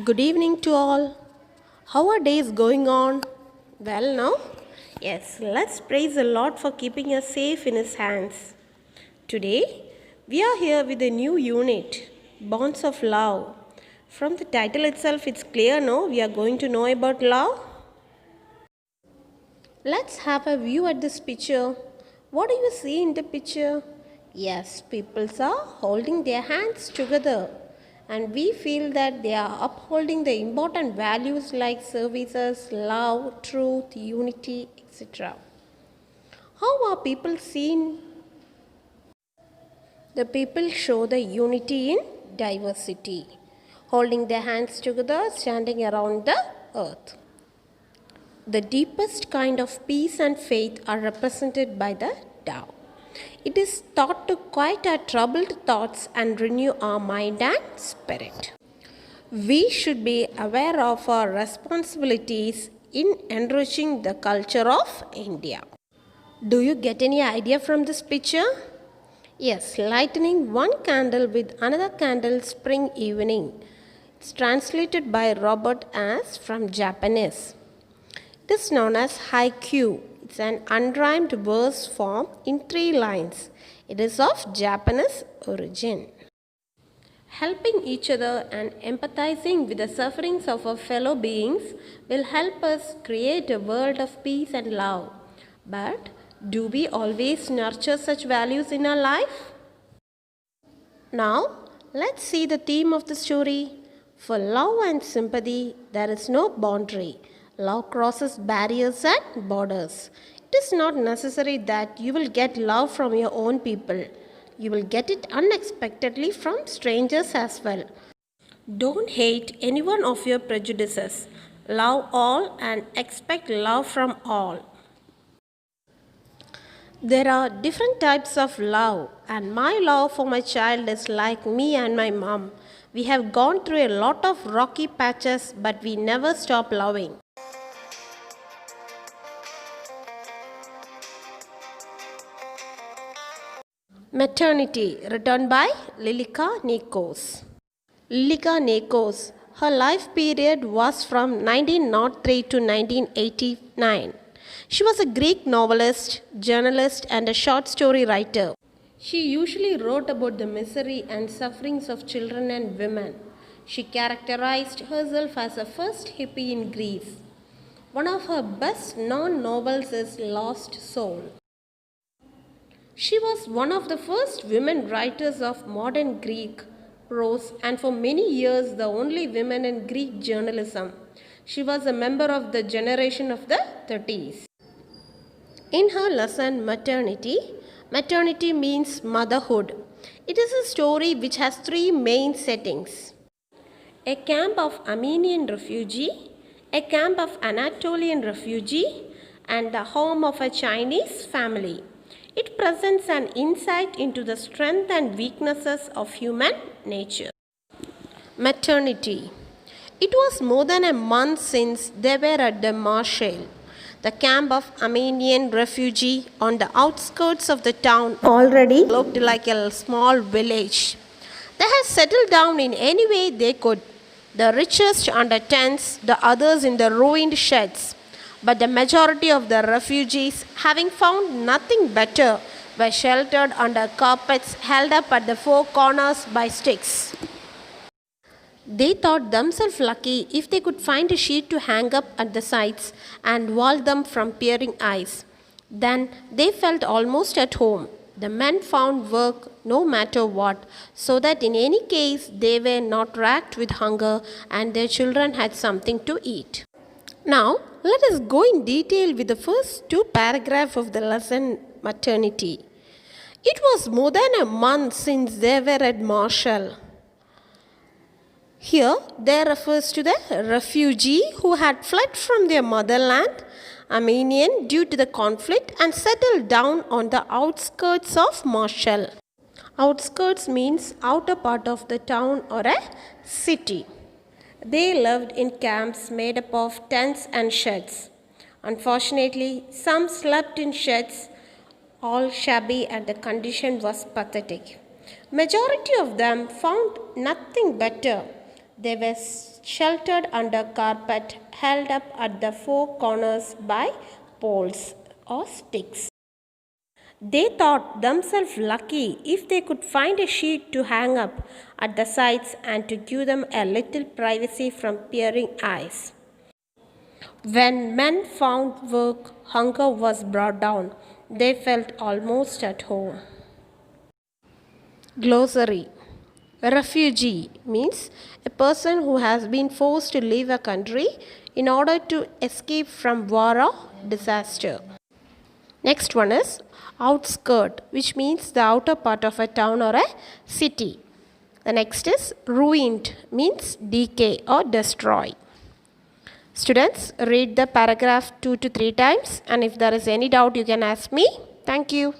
Good evening to all. How are days going on? Well, now? Yes, let's praise the Lord for keeping us safe in His hands. Today, we are here with a new unit, Bonds of Love. From the title itself, it's clear, no? We are going to know about love. Let's have a view at this picture. What do you see in the picture? Yes, people are holding their hands together, and we feel that they are upholding the important values like services, love, truth, unity, etc. How are people seen? The people show the unity in diversity, holding their hands together, standing around the earth. The deepest kind of peace and faith are represented by the Tao. It is thought to quiet our troubled thoughts and renew our mind and spirit. We should be aware of our responsibilities in enriching the culture of India. Do you get any idea from this picture? Yes, lighting one candle with another candle spring evening. It's translated by Robert as from Japanese. It is known as haiku. It's an unrhymed verse form in 3 lines. It is of Japanese origin. Helping each other and empathizing with the sufferings of our fellow beings will help us create a world of peace and love. But do we always nurture such values in our life? Now, let's see the theme of the story. For love and sympathy, there is no boundary. Love crosses barriers and borders. It is not necessary that you will get love from your own people. You will get it unexpectedly from strangers as well. Don't hate any one of your prejudices. Love all and expect love from all. There are different types of love, and my love for my child is like me and my mom. We have gone through a lot of rocky patches, but we never stop loving. Maternity, written by Lilika Nikos. Lilika Nikos, her life period was from 1903 to 1989. She was a Greek novelist, journalist, and a short story writer. She usually wrote about the misery and sufferings of children and women. She characterized herself as a first hippie in Greece. One of her best known novels is Lost Soul. She was one of the first women writers of modern Greek prose and for many years the only woman in Greek journalism. She was a member of the generation of the 30s. In her lesson Maternity, maternity means motherhood. It is a story which has 3 main settings. A camp of Armenian refugee, a camp of Anatolian refugee, and the home of a Chinese family. It presents an insight into the strength and weaknesses of human nature. Maternity. It was more than a month since they were at the Marshall, the camp of Armenian refugee on the outskirts of the town already looked like a small village. They had settled down in any way they could, the richest under tents, the others in the ruined sheds. But the majority of the refugees, having found nothing better, were sheltered under carpets held up at the 4 corners by sticks. They thought themselves lucky if they could find a sheet to hang up at the sides and wall them from peering eyes. Then they felt almost at home. The men found work no matter what, so that in any case they were not racked with hunger and their children had something to eat. Now, let us go in detail with the first 2 paragraphs of the lesson Maternity. It was more than a month since they were at Marshall. Here, there refers to the refugee who had fled from their motherland, Armenian, due to the conflict and settled down on the outskirts of Marshall. Outskirts means outer part of the town or a city. They lived in camps made up of tents and sheds. Unfortunately, some slept in sheds, all shabby, and the condition was pathetic. Majority of them found nothing better. They were sheltered under carpet held up at the four corners by poles or sticks. They thought themselves lucky if they could find a sheet to hang up at the sides and to give them a little privacy from peering eyes. When men found work, hunger was brought down. They felt almost at home. Glossary. Refugee means a person who has been forced to leave a country in order to escape from war or disaster. Next one is outskirt, which means the outer part of a town or a city. The next is ruined, means decay or destroy. Students, read the paragraph 2 to 3 times, and if there is any doubt you can ask me. Thank you.